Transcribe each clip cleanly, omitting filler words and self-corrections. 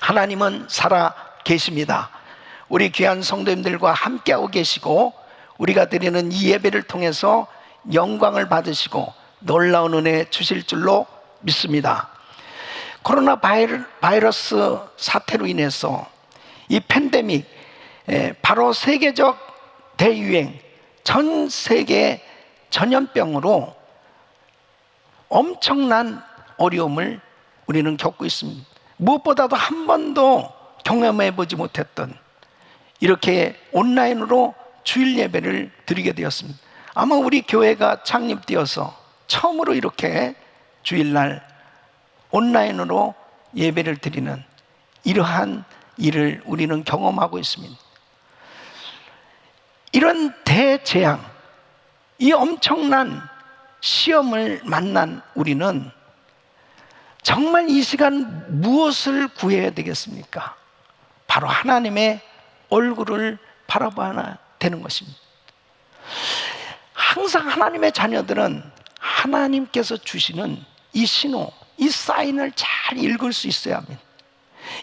하나님은 살아 계십니다. 우리 귀한 성도님들과 함께하고 계시고 우리가 드리는 이 예배를 통해서 영광을 받으시고 놀라운 은혜 주실 줄로 믿습니다. 코로나 바이러스 사태로 인해서 이 팬데믹, 바로 세계적 대유행, 전 세계 전염병으로 엄청난 어려움을 우리는 겪고 있습니다. 무엇보다도 한 번도 경험해 보지 못했던 이렇게 온라인으로 주일 예배를 드리게 되었습니다. 아마 우리 교회가 창립되어서 처음으로 이렇게 주일날 온라인으로 예배를 드리는 이러한 일을 우리는 경험하고 있습니다. 이런 대재앙, 이 엄청난 시험을 만난 우리는 정말 이 시간 무엇을 구해야 되겠습니까? 바로 하나님의 얼굴을 바라봐야 되는 것입니다. 항상 하나님의 자녀들은 하나님께서 주시는 이 신호, 이 사인을 잘 읽을 수 있어야 합니다.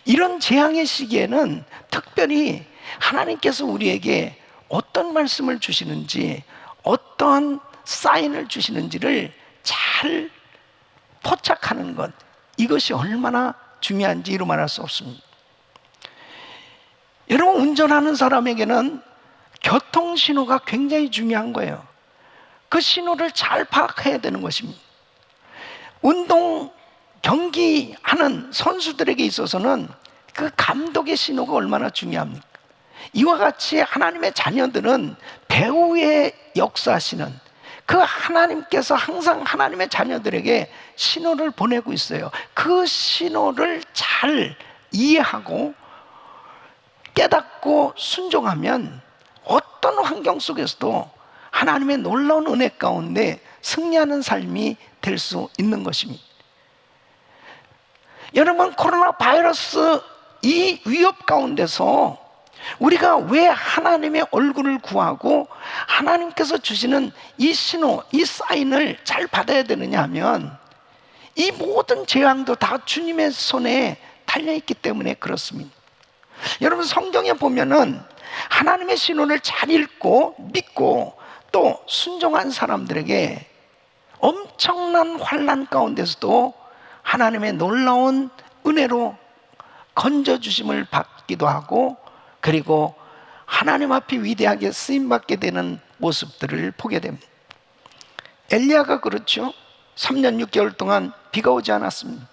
이런 재앙의 시기에는 특별히 하나님께서 우리에게 어떤 말씀을 주시는지, 어떠한 사인을 주시는지를 잘 포착하는 것, 이것이 얼마나 중요한지 이루 말할 수 없습니다. 여러분, 운전하는 사람에게는 교통신호가 굉장히 중요한 거예요. 그 신호를 잘 파악해야 되는 것입니다. 운동 경기하는 선수들에게 있어서는 그 감독의 신호가 얼마나 중요합니까? 이와 같이 하나님의 자녀들은 배후에 역사하시는 그 하나님께서 항상 하나님의 자녀들에게 신호를 보내고 있어요. 그 신호를 잘 이해하고 깨닫고 순종하면 어떤 환경 속에서도 하나님의 놀라운 은혜 가운데 승리하는 삶이 될 수 있는 것입니다. 여러분, 코로나 바이러스 이 위협 가운데서 우리가 왜 하나님의 얼굴을 구하고 하나님께서 주시는 이 신호, 이 사인을 잘 받아야 되느냐 하면 이 모든 재앙도 다 주님의 손에 달려있기 때문에 그렇습니다. 여러분, 성경에 보면은 하나님의 신호를 잘 읽고 믿고 또 순종한 사람들에게 엄청난 환난 가운데서도 하나님의 놀라운 은혜로 건져주심을 받기도 하고, 그리고 하나님 앞에 위대하게 쓰임받게 되는 모습들을 보게 됩니다. 엘리야가 그렇죠. 3년 6개월 동안 비가 오지 않았습니다.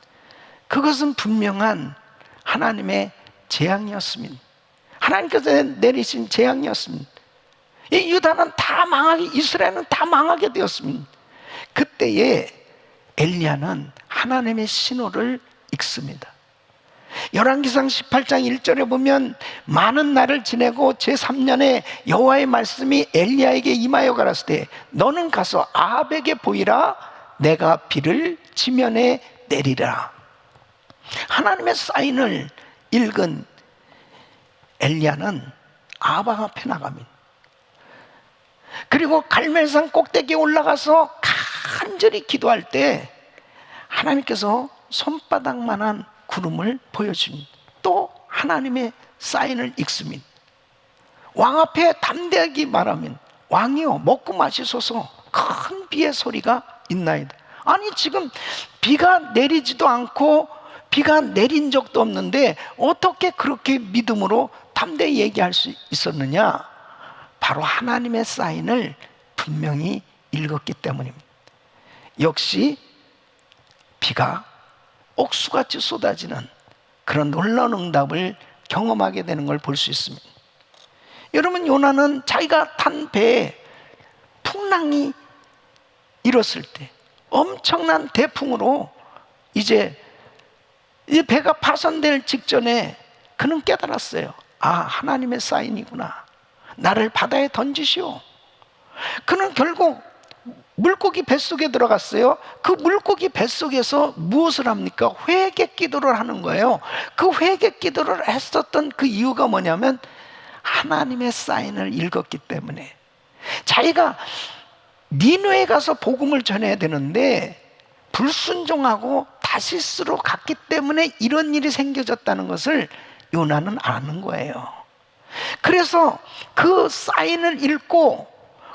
그것은 분명한 하나님의 재앙이었습니다. 하나님께서 내리신 재앙이었습니다. 이 유다는 다 망하게, 이스라엘은 다 망하게 되었습니다. 그때에 엘리야는 하나님의 신호를 읽습니다. 열왕기상 18장 1절에 보면 많은 날을 지내고 제3년에 여호와의 말씀이 엘리야에게 임하여 가라사대 너는 가서 아합에게 보이라. 내가 비를 지면에 내리라. 하나님의 사인을 읽은 엘리야는 아합 앞에 나갑니다. 그리고 갈멜산 꼭대기에 올라가서 간절히 기도할 때 하나님께서 손바닥만한 구름을 보여줍니다. 또 하나님의 사인을 읽습니다. 왕 앞에 담대하게 말하면 왕이여 먹고 마시소서 큰 비의 소리가 있나이다. 아니, 지금 비가 내리지도 않고 비가 내린 적도 없는데 어떻게 그렇게 믿음으로 담대히 얘기할 수 있었느냐? 바로 하나님의 사인을 분명히 읽었기 때문입니다. 역시 비가 옥수같이 쏟아지는 그런 놀라운 응답을 경험하게 되는 걸 볼 수 있습니다. 여러분, 요나는 자기가 탄 배에 풍랑이 일었을 때 엄청난 대풍으로 이제 이 배가 파손될 직전에 그는 깨달았어요. 아, 하나님의 사인이구나. 나를 바다에 던지시오. 그는 결국 물고기 뱃속에 들어갔어요. 그 물고기 뱃속에서 무엇을 합니까? 회개 기도를 하는 거예요. 그 회개 기도를 했었던 그 이유가 뭐냐면 하나님의 사인을 읽었기 때문에. 자기가 니느웨에 가서 복음을 전해야 되는데 불순종하고 다 다시스로 갔기 때문에 이런 일이 생겨졌다는 것을 요나는 아는 거예요. 그래서 그 사인을 읽고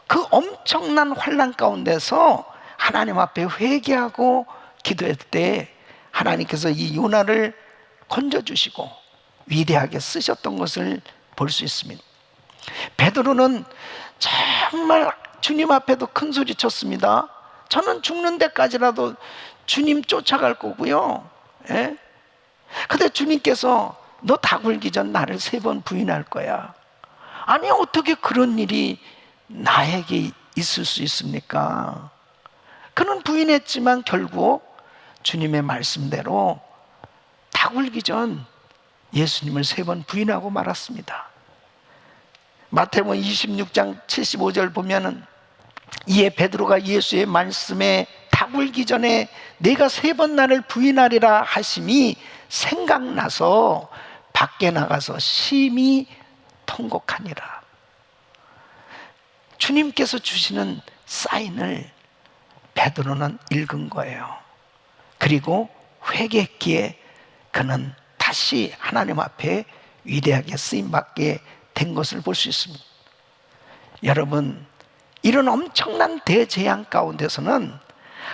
그 엄청난 환난 가운데서 하나님 앞에 회개하고 기도할 때 하나님께서 이 요나를 건져주시고 위대하게 쓰셨던 것을 볼 수 있습니다. 베드로는 정말 주님 앞에도 큰 소리 쳤습니다. 저는 죽는 데까지라도 주님 쫓아갈 거고요. 예? 근데 주님께서 너 다 굴기 전 나를 3번 부인할 거야. 아니 어떻게 그런 일이 나에게 있을 수 있습니까? 그는 부인했지만 결국 주님의 말씀대로 다 굴기 전 예수님을 3번 부인하고 말았습니다. 마태복음 26장 75절 보면은 이에 베드로가 예수의 말씀에 다 굴기 전에 내가 3번 나를 부인하리라 하심이 생각나서 밖에 나가서 심히 통곡하니라. 주님께서 주시는 사인을 베드로는 읽은 거예요. 그리고 회개했기에 그는 다시 하나님 앞에 위대하게 쓰임받게 된 것을 볼 수 있습니다. 여러분, 이런 엄청난 대재앙 가운데서는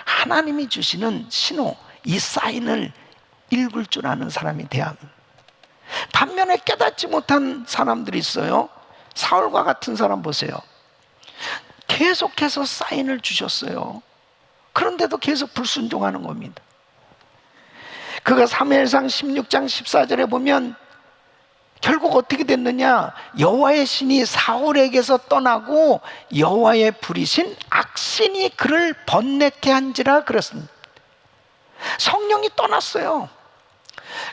하나님이 주시는 신호, 이 사인을 읽을 줄 아는 사람이 돼야 합니다. 반면에 깨닫지 못한 사람들이 있어요. 사울과 같은 사람 보세요. 계속해서 사인을 주셨어요. 그런데도 계속 불순종하는 겁니다. 그가 사무엘상 16장 14절에 보면 결국 어떻게 됐느냐? 여호와의 신이 사울에게서 떠나고 여호와의 부리신 악신이 그를 번뇌케 한지라 그랬습니다. 성령이 떠났어요.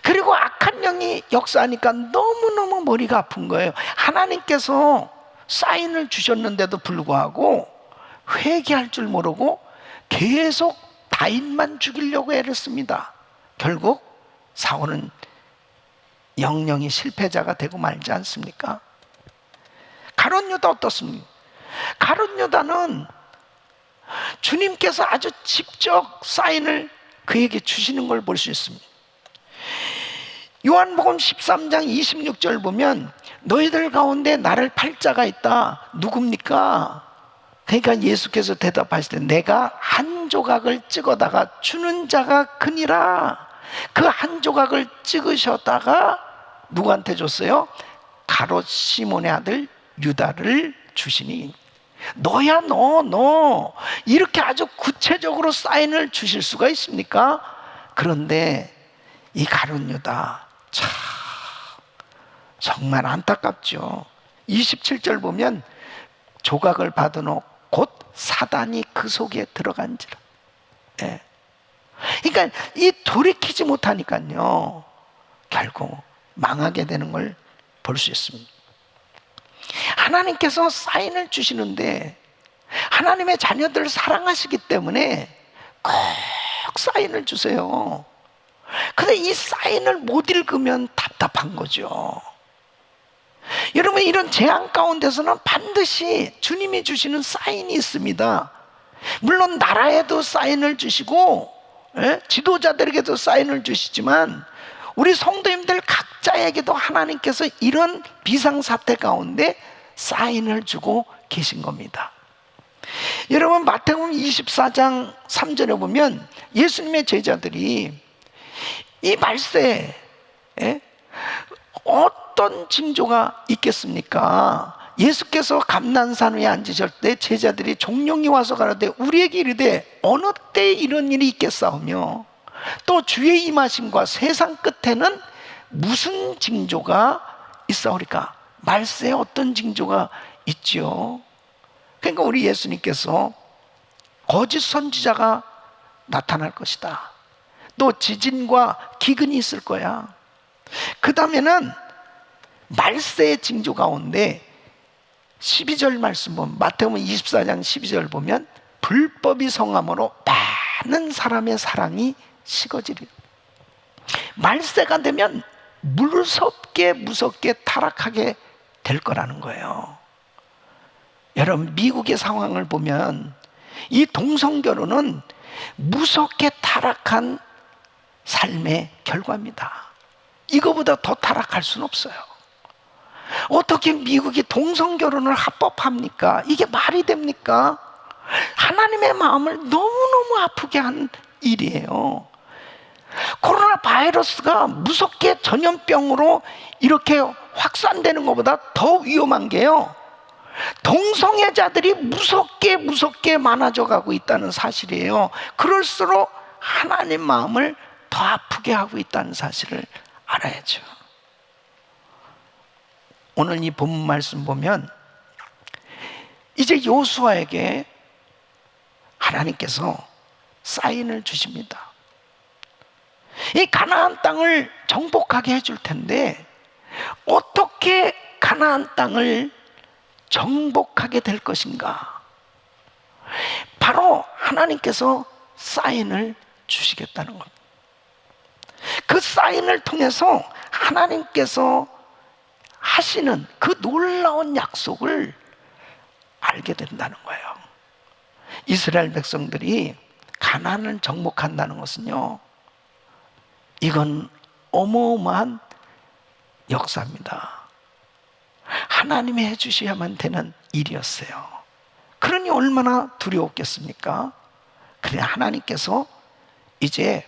그리고 악한 영이 역사하니까 너무너무 머리가 아픈 거예요. 하나님께서 사인을 주셨는데도 불구하고 회개할 줄 모르고 계속 다윗만 죽이려고 애를 씁니다. 결국 사울은 영영이 실패자가 되고 말지 않습니까? 가룟 유다 어떻습니까? 가룟 유다는 주님께서 아주 직접 사인을 그에게 주시는 걸 볼 수 있습니다. 요한복음 13장 26절 보면 너희들 가운데 나를 팔 자가 있다. 누굽니까? 그러니까 예수께서 대답하실 때 내가 한 조각을 찍어다가 주는 자가 그니라. 그 한 조각을 찍으셨다가 누구한테 줬어요? 가롯 시몬의 아들 유다를 주시니. 너야 너 이렇게 아주 구체적으로 사인을 주실 수가 있습니까? 그런데 이 가룟 유다 참 정말 안타깝죠. 27절 보면 조각을 받은 후 곧 사단이 그 속에 들어간지라. 예. 그러니까 이 돌이키지 못하니까요 결국 망하게 되는 걸 볼 수 있습니다. 하나님께서 사인을 주시는데 하나님의 자녀들을 사랑하시기 때문에 꼭 사인을 주세요. 근데 이 사인을 못 읽으면 답답한 거죠. 여러분, 이런 재앙 가운데서는 반드시 주님이 주시는 사인이 있습니다. 물론 나라에도 사인을 주시고 지도자들에게도 사인을 주시지만 우리 성도님들 각자에게도 하나님께서 이런 비상사태 가운데 사인을 주고 계신 겁니다. 여러분, 마태복음 24장 3절에 보면 예수님의 제자들이 이 말세에 어떤 징조가 있겠습니까? 예수께서 감난산 위에 앉으실 때 제자들이 종용이 와서 가라되 우리에게 이르되 어느 때에 이런 일이 있겠사오며 또 주의 임하심과 세상 끝에는 무슨 징조가 있사오리까? 말세에 어떤 징조가 있지요? 그러니까 우리 예수님께서 거짓 선지자가 나타날 것이다. 또 지진과 기근이 있을 거야. 그 다음에는 말세의 징조 가운데 12절 말씀 보면 마태복음 24장 12절 보면 불법이 성함으로 많은 사람의 사랑이 식어지리라. 말세가 되면 무섭게 타락하게 될 거라는 거예요. 여러분, 미국의 상황을 보면 이 동성결혼은 무섭게 타락한 삶의 결과입니다. 이거보다 더 타락할 수는 없어요. 어떻게 미국이 동성결혼을 합법합니까? 이게 말이 됩니까? 하나님의 마음을 너무너무 아프게 한 일이에요. 코로나 바이러스가 무섭게 전염병으로 이렇게 확산되는 것보다 더 위험한 게요, 동성애자들이 무섭게 많아져 가고 있다는 사실이에요. 그럴수록 하나님 마음을 더 아프게 하고 있다는 사실을 알아야죠. 오늘 이 본문 말씀 보면 이제 여호수아에게 하나님께서 사인을 주십니다. 이 가나안 땅을 정복하게 해줄 텐데 어떻게 가나안 땅을 정복하게 될 것인가? 바로 하나님께서 사인을 주시겠다는 겁니다. 그 사인을 통해서 하나님께서 하시는 그 놀라운 약속을 알게 된다는 거예요. 이스라엘 백성들이 가나안을 정복한다는 것은요, 이건 어마어마한 역사입니다. 하나님이 해주셔야만 되는 일이었어요. 그러니 얼마나 두려웠겠습니까? 그래 하나님께서 이제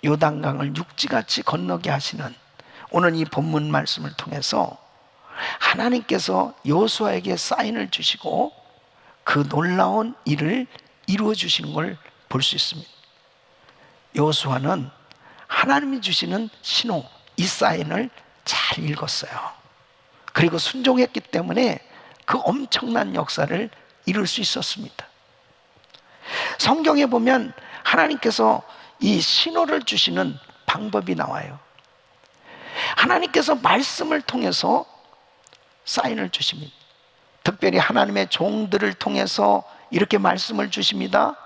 요단강을 육지같이 건너게 하시는 오늘 이 본문 말씀을 통해서 하나님께서 여호수아에게 사인을 주시고 그 놀라운 일을 이루어 주시는 걸 볼 수 있습니다. 여호수아는 하나님이 주시는 신호, 이 사인을 잘 읽었어요. 그리고 순종했기 때문에 그 엄청난 역사를 이룰 수 있었습니다. 성경에 보면 하나님께서 이 신호를 주시는 방법이 나와요. 하나님께서 말씀을 통해서 사인을 주십니다. 특별히 하나님의 종들을 통해서 이렇게 말씀을 주십니다.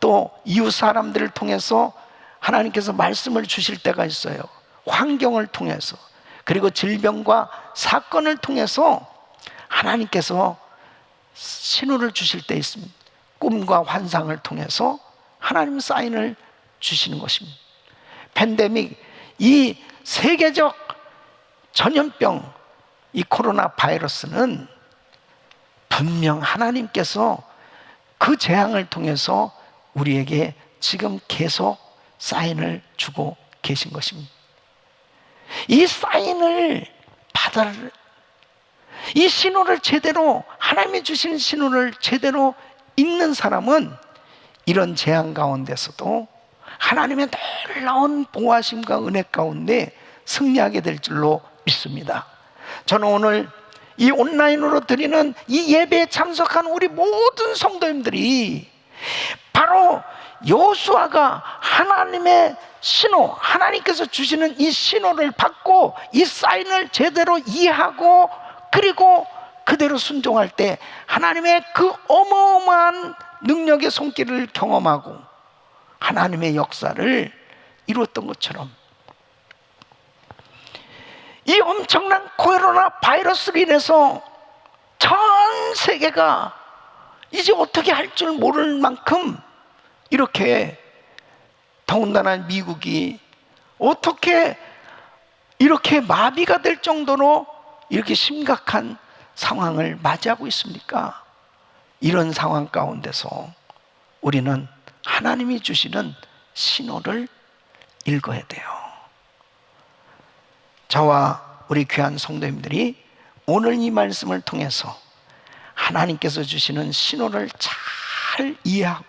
또 이웃 사람들을 통해서 하나님께서 말씀을 주실 때가 있어요. 환경을 통해서, 그리고 질병과 사건을 통해서 하나님께서 신호를 주실 때 있습니다. 꿈과 환상을 통해서 하나님 사인을 주시는 것입니다. 팬데믹, 이 세계적 전염병, 이 코로나 바이러스는 분명 하나님께서 그 재앙을 통해서 우리에게 지금 계속 사인을 주고 계신 것입니다. 이 사인을 이 신호를 제대로, 하나님이 주신 신호를 제대로 읽는 사람은 이런 재앙 가운데서도 하나님의 놀라운 보호하심과 은혜 가운데 승리하게 될 줄로 믿습니다. 저는 오늘 이 온라인으로 드리는 이 예배에 참석한 우리 모든 성도님들이 바로 여호수아가 하나님의 신호, 하나님께서 주시는 이 신호를 받고 이 사인을 제대로 이해하고 그리고 그대로 순종할 때 하나님의 그 어마어마한 능력의 손길을 경험하고 하나님의 역사를 이루었던 것처럼 이 엄청난 코로나 바이러스로 인해서 전 세계가 이제 어떻게 할 줄 모를 만큼 이렇게, 더군다나 미국이 어떻게 이렇게 마비가 될 정도로 이렇게 심각한 상황을 맞이하고 있습니까? 이런 상황 가운데서 우리는 하나님이 주시는 신호를 읽어야 돼요. 저와 우리 귀한 성도님들이 오늘 이 말씀을 통해서 하나님께서 주시는 신호를 잘 이해하고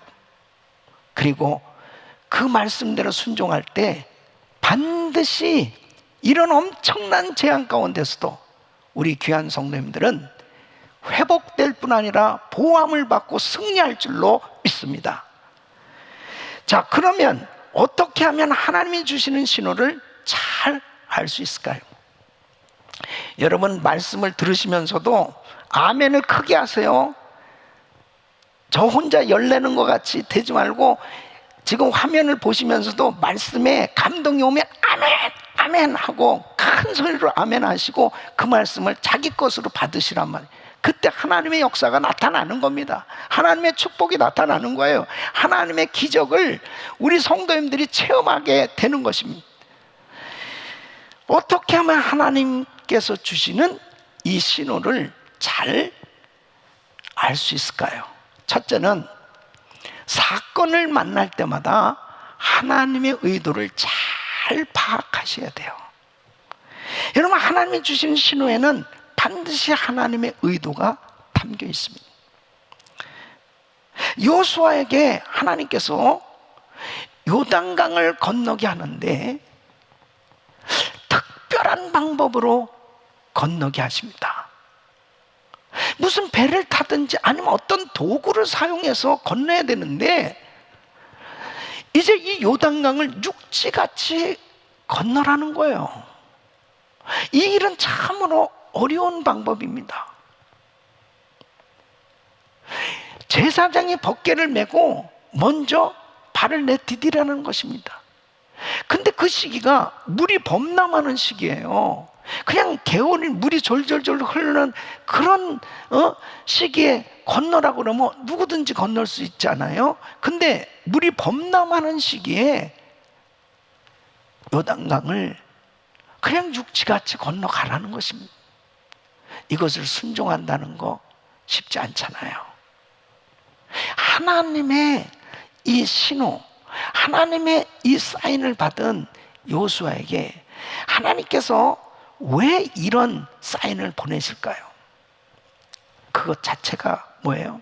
그리고 그 말씀대로 순종할 때 반드시 이런 엄청난 재앙 가운데서도 우리 귀한 성도님들은 회복될 뿐 아니라 보호함을 받고 승리할 줄로 믿습니다. 자, 그러면 어떻게 하면 하나님이 주시는 신호를 잘 알 수 있을까요? 여러분 말씀을 들으시면서도 아멘을 크게 하세요. 저 혼자 열내는 것 같이 되지 말고 지금 화면을 보시면서도 말씀에 감동이 오면 아멘, 아멘 하고 큰 소리로 아멘 하시고 그 말씀을 자기 것으로 받으시란 말이에요. 그때 하나님의 역사가 나타나는 겁니다. 하나님의 축복이 나타나는 거예요. 하나님의 기적을 우리 성도님들이 체험하게 되는 것입니다. 어떻게 하면 하나님께서 주시는 이 신호를 잘 알 수 있을까요? 첫째는 사건을 만날 때마다 하나님의 의도를 잘 파악하셔야 돼요. 여러분, 하나님이 주신 신호에는 반드시 하나님의 의도가 담겨 있습니다. 여호수아에게 하나님께서 요단강을 건너게 하는데 특별한 방법으로 건너게 하십니다. 무슨 배를 타든지 아니면 어떤 도구를 사용해서 건너야 되는데 이제 이 요단강을 육지같이 건너라는 거예요. 이 일은 참으로 어려운 방법입니다. 제사장이 벗개를 메고 먼저 발을 내디디라는 것입니다. 근데 그 시기가 물이 범람하는 시기예요. 그냥 개울이 물이 졸졸졸 흐르는 그런 시기에 건너라고 그러면 누구든지 건널 수 있잖아요. 근데 물이 범람하는 시기에 요단강을 그냥 육지같이 건너가라는 것입니다. 이것을 순종한다는 거 쉽지 않잖아요. 하나님의 이 신호, 하나님의 이 사인을 받은 여호수아에게 하나님께서 왜 이런 사인을 보내실까요? 그것 자체가 뭐예요?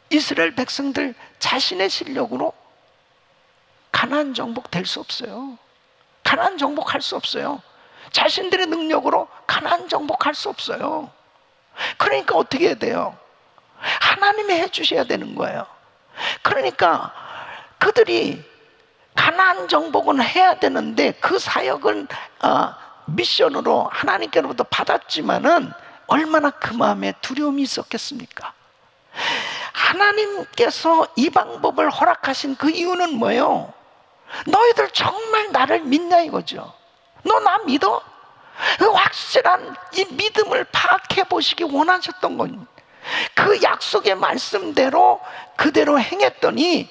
이스라엘 백성들 자신의 실력으로 가나안 정복 될 수 없어요. 가나안 정복할 수 없어요. 자신들의 능력으로 가나안 정복할 수 없어요. 그러니까 어떻게 해야 돼요? 하나님이 해주셔야 되는 거예요. 그러니까 그들이 가나안 정복은 해야 되는데 그 사역은 미션으로 하나님께로부터 받았지만은 얼마나 그 마음에 두려움이 있었겠습니까? 하나님께서 이 방법을 허락하신 그 이유는 뭐예요? 너희들 정말 나를 믿냐 이거죠. 너 나 믿어? 그 확실한 이 믿음을 파악해 보시기 원하셨던 겁니다. 그 약속의 말씀대로 그대로 행했더니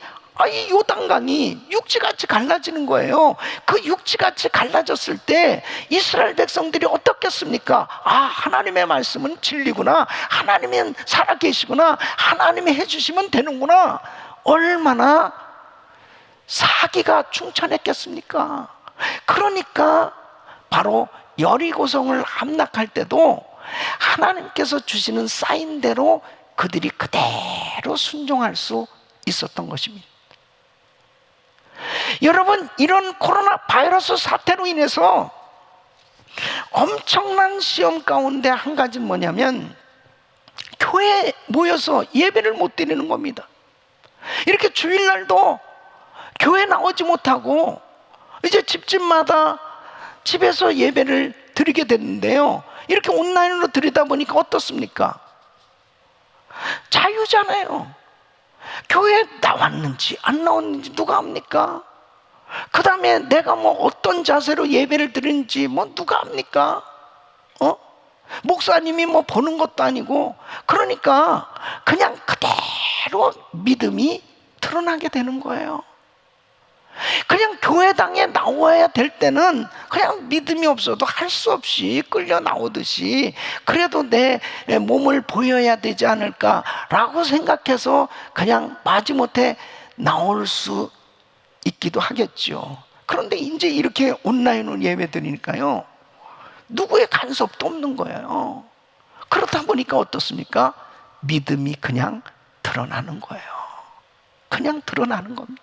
이 요단강이 육지같이 갈라지는 거예요. 그 육지같이 갈라졌을 때 이스라엘 백성들이 어떻겠습니까? 하나님의 말씀은 진리구나, 하나님은 살아계시구나, 하나님이 해주시면 되는구나. 얼마나 사기가 충천했겠습니까? 그러니까 바로 여리고성을 함락할 때도 하나님께서 주시는 사인대로 그들이 그대로 순종할 수 있었던 것입니다. 여러분, 이런 코로나 바이러스 사태로 인해서 엄청난 시험 가운데 한 가지는 뭐냐면 교회에 모여서 예배를 못 드리는 겁니다. 이렇게 주일날도 교회 나오지 못하고 이제 집집마다 집에서 예배를 드리게 됐는데요, 이렇게 온라인으로 드리다 보니까 어떻습니까? 자유잖아요. 교회에 나왔는지 안 나왔는지 누가 압니까? 그 다음에 내가 어떤 자세로 예배를 드리는지 누가 압니까? 목사님이 보는 것도 아니고. 그러니까 그냥 그대로 믿음이 드러나게 되는 거예요. 그냥 교회당에 나와야 될 때는 그냥 믿음이 없어도 할 수 없이 끌려 나오듯이 그래도 내 몸을 보여야 되지 않을까라고 생각해서 그냥 마지못해 나올 수 있기도 하겠죠. 그런데 이제 이렇게 온라인으로 예배 드리니까요, 누구의 간섭도 없는 거예요. 그렇다 보니까 어떻습니까? 믿음이 그냥 드러나는 거예요. 그냥 드러나는 겁니다.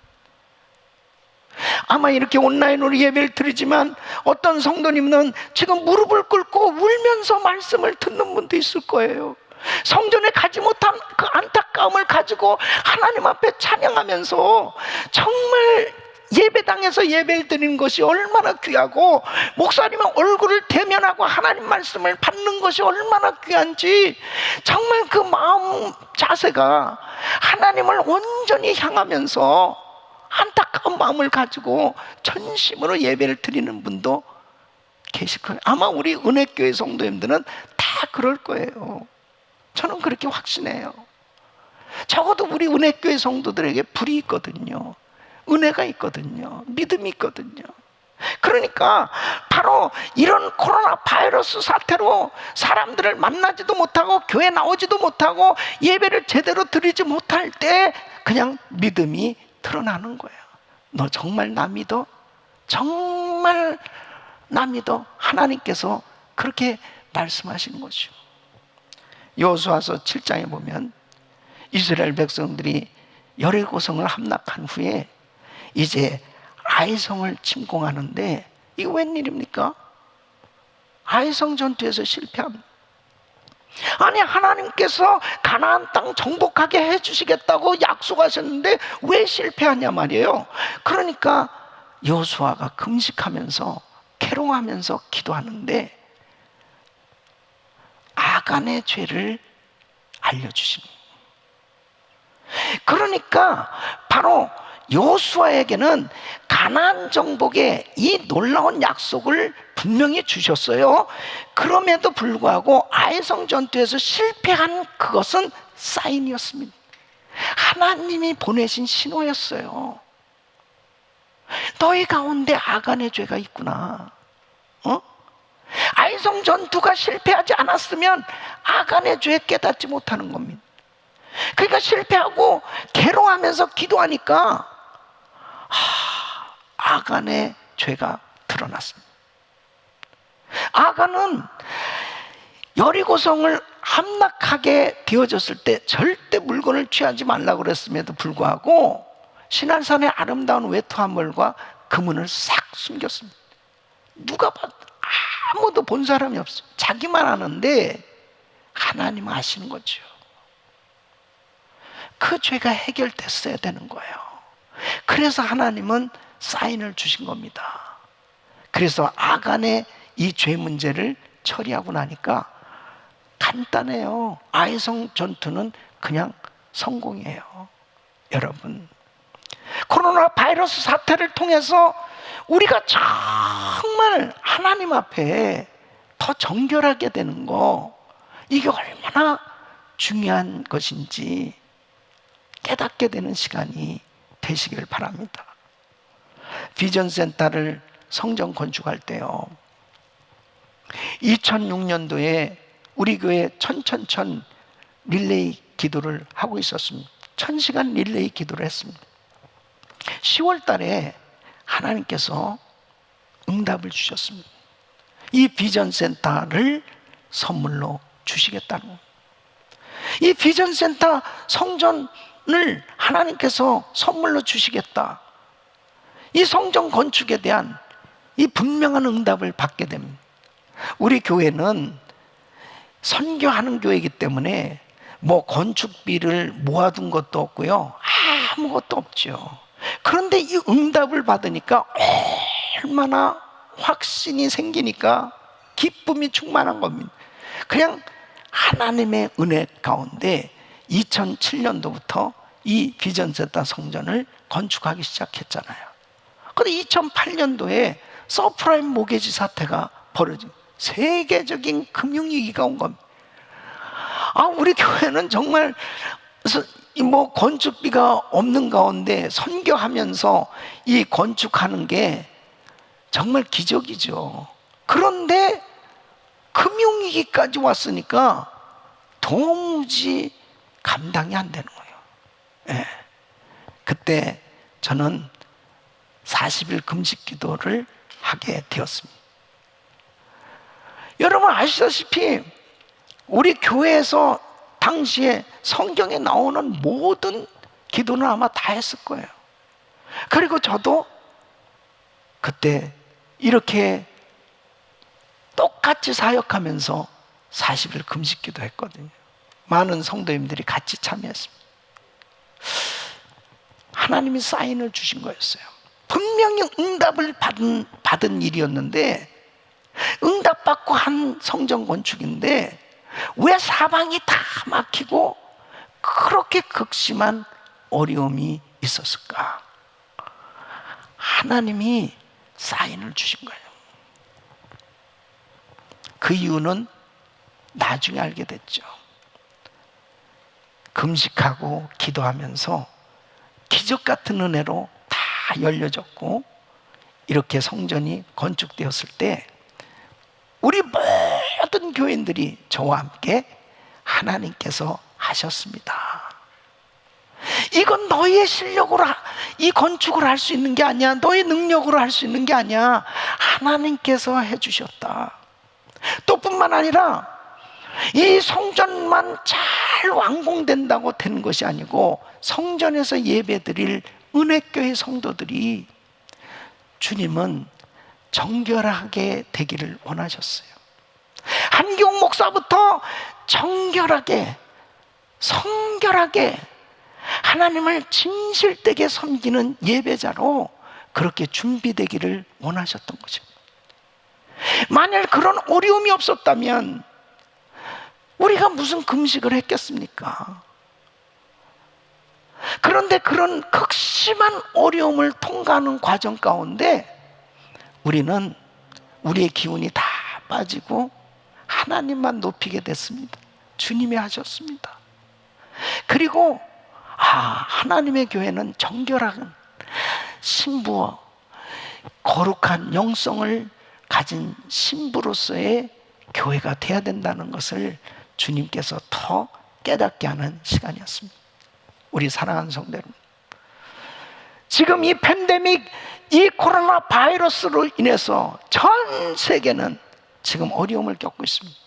아마 이렇게 온라인으로 예배를 드리지만 어떤 성도님은 지금 무릎을 꿇고 울면서 말씀을 듣는 분도 있을 거예요. 성전에 가지 못한 그 안타까움을 가지고 하나님 앞에 찬양하면서 정말 예배당에서 예배를 드리는 것이 얼마나 귀하고 목사님의 얼굴을 대면하고 하나님 말씀을 받는 것이 얼마나 귀한지 정말 그 마음 자세가 하나님을 온전히 향하면서 안타까운 마음을 가지고 전심으로 예배를 드리는 분도 계실 거예요. 아마 우리 은혜교회 성도님들은 다 그럴 거예요. 저는 그렇게 확신해요. 적어도 우리 은혜교회 성도들에게 불이 있거든요. 은혜가 있거든요. 믿음이 있거든요. 그러니까 바로 이런 코로나 바이러스 사태로 사람들을 만나지도 못하고 교회 나오지도 못하고 예배를 제대로 드리지 못할 때 그냥 믿음이 드러나는 거예요. 너 정말 나 믿어? 정말 나 믿어? 하나님께서 그렇게 말씀하시는 거죠. 여호수아서 7장에 보면 이스라엘 백성들이 여리고성을 함락한 후에 이제 아이성을 침공하는데 이거 웬일입니까? 아이성 전투에서 실패합니다. 아니, 하나님께서 가나안 땅 정복하게 해주시겠다고 약속하셨는데 왜 실패하냐 말이에요. 그러니까 여호수아가 금식하면서 캐롱하면서 기도하는데 아간의 죄를 알려주십니다. 그러니까 바로 여호수아에게는 가나안 정복의 이 놀라운 약속을 분명히 주셨어요. 그럼에도 불구하고 아이성 전투에서 실패한 그것은 사인이었습니다. 하나님이 보내신 신호였어요. 너희 가운데 아간의 죄가 있구나. 아이성 전투가 실패하지 않았으면 아간의 죄에 깨닫지 못하는 겁니다. 그러니까 실패하고 괴로워하면서 기도하니까 아간의 죄가 드러났습니다. 아간은 여리고성을 함락하게 되어졌을 때 절대 물건을 취하지 말라고 그랬음에도 불구하고 시날산의 아름다운 외투화물과 금은을 싹 숨겼습니다. 누가 봐도 아무도 본 사람이 없어요. 자기만 아는데 하나님 아시는 거죠. 그 죄가 해결됐어야 되는 거예요. 그래서 하나님은 사인을 주신 겁니다. 그래서 아간의 이 죄 문제를 처리하고 나니까 간단해요. 아이성 전투는 그냥 성공이에요. 여러분, 코로나 바이러스 사태를 통해서 우리가 정말 하나님 앞에 더 정결하게 되는 거, 이게 얼마나 중요한 것인지 깨닫게 되는 시간이 되시길 바랍니다. 비전센터를 성전 건축할 때요, 2006년도에 우리 교회 천천천 릴레이 기도를 하고 있었습니다. 1000시간 릴레이 기도를 했습니다. 10월 달에 하나님께서 응답을 주셨습니다. 이 비전센터를 선물로 주시겠다는 겁니다. 이 비전센터 성전을 하나님께서 선물로 주시겠다. 이 성전 건축에 대한 이 분명한 응답을 받게 됩니다. 우리 교회는 선교하는 교회이기 때문에 뭐 건축비를 모아둔 것도 없고요, 아무것도 없죠. 그런데 이 응답을 받으니까 얼마나 확신이 생기니까 기쁨이 충만한 겁니다. 그냥 하나님의 은혜 가운데 2007년도부터 이 비전센터 성전을 건축하기 시작했잖아요. 그런데 2008년도에 서프라임 모게지 사태가 벌어진 세계적인 금융위기가 온 겁니다. 우리 교회는 정말 뭐 건축비가 없는 가운데 선교하면서 이 건축하는 게 정말 기적이죠. 그런데 금융위기까지 왔으니까 도무지 감당이 안 되는 거예요. 네. 그때 저는 40일 금식 기도를 하게 되었습니다. 여러분 아시다시피 우리 교회에서 당시에 성경에 나오는 모든 기도는 아마 다 했을 거예요. 그리고 저도 그때 이렇게 똑같이 사역하면서 40일 금식 기도했거든요. 많은 성도님들이 같이 참여했습니다. 하나님이 사인을 주신 거였어요. 분명히 응답을 받은 일이었는데, 응답받고 한 성전 건축인데 왜 사방이 다 막히고 그렇게 극심한 어려움이 있었을까? 하나님이 사인을 주신 거예요. 그 이유는 나중에 알게 됐죠. 금식하고 기도하면서 기적 같은 은혜로 다 열려졌고, 이렇게 성전이 건축되었을 때 우리 모든 교인들이 저와 함께 하나님께서 하셨습니다. 이건 너희의 실력으로 이 건축을 할 수 있는 게 아니야. 너희 능력으로 할 수 있는 게 아니야. 하나님께서 해주셨다. 또 뿐만 아니라 이 성전만 잘 완공된다고 되는 것이 아니고, 성전에서 예배드릴 은혜교회 성도들이 주님은 정결하게 되기를 원하셨어요. 한기옥 목사부터 정결하게, 성결하게 하나님을 진실되게 섬기는 예배자로 그렇게 준비되기를 원하셨던 것입니다. 만일 그런 어려움이 없었다면 우리가 무슨 금식을 했겠습니까? 그런데 그런 극심한 어려움을 통과하는 과정 가운데 우리는 우리의 기운이 다 빠지고 하나님만 높이게 됐습니다. 주님이 하셨습니다. 그리고 하나님의 교회는 정결한 신부와 거룩한 영성을 가진 신부로서의 교회가 되어야 된다는 것을 주님께서 더 깨닫게 하는 시간이었습니다. 우리 사랑하는 성도 여러분, 지금 이 팬데믹, 이 코로나 바이러스로 인해서 전 세계는 지금 어려움을 겪고 있습니다.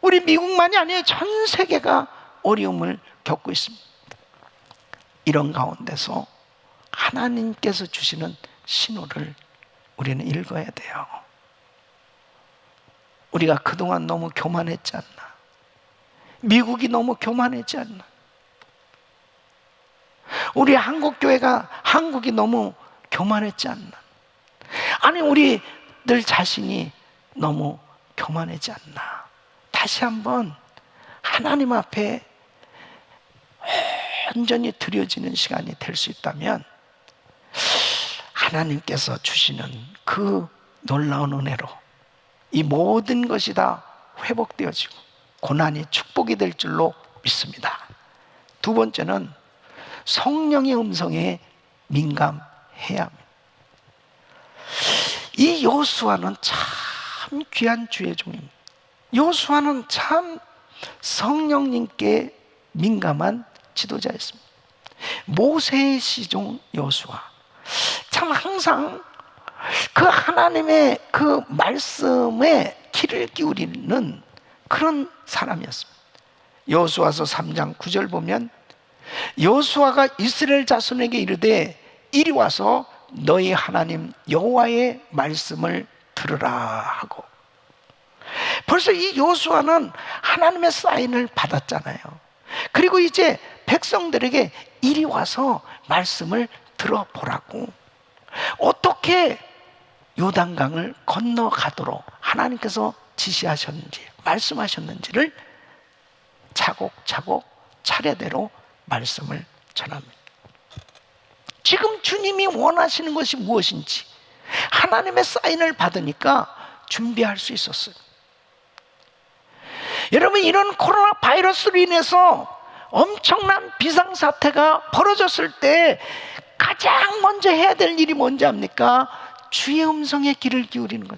우리 미국만이 아니에요. 전 세계가 어려움을 겪고 있습니다. 이런 가운데서 하나님께서 주시는 신호를 우리는 읽어야 돼요. 우리가 그동안 너무 교만했지 않나? 미국이 너무 교만했지 않나? 우리 한국이 너무 교만했지 않나? 아니, 우리들 자신이 너무 교만하지 않나? 다시 한번 하나님 앞에 온전히 드려지는 시간이 될 수 있다면, 하나님께서 주시는 그 놀라운 은혜로 이 모든 것이 다 회복되어지고 고난이 축복이 될 줄로 믿습니다. 두 번째는 성령의 음성에 민감해야 합니다. 이 여호수아는 참 귀한 주의 종입니다. 여호수아는 참 성령님께 민감한 지도자였습니다. 모세의 시종 여호수아, 참 항상 그 하나님의 그 말씀에 귀를 기울이는 그런 사람이었습니다. 여호수아서 3장 9절 보면, 여호수아가 이스라엘 자손에게 이르되 이리 와서 너희 하나님 여호와의 말씀을 들으라 하고, 벌써 이 여호수아는 하나님의 사인을 받았잖아요. 그리고 이제 백성들에게 이리 와서 말씀을 들어보라고, 어떻게 요단강을 건너가도록 하나님께서 지시하셨는지, 말씀하셨는지를 차곡차곡 차례대로 말씀을 전합니다. 지금 주님이 원하시는 것이 무엇인지 하나님의 사인을 받으니까 준비할 수 있었어요. 여러분, 이런 코로나 바이러스로 인해서 엄청난 비상사태가 벌어졌을 때 가장 먼저 해야 될 일이 뭔지 압니까? 주의 음성에 귀를 기울이는 것.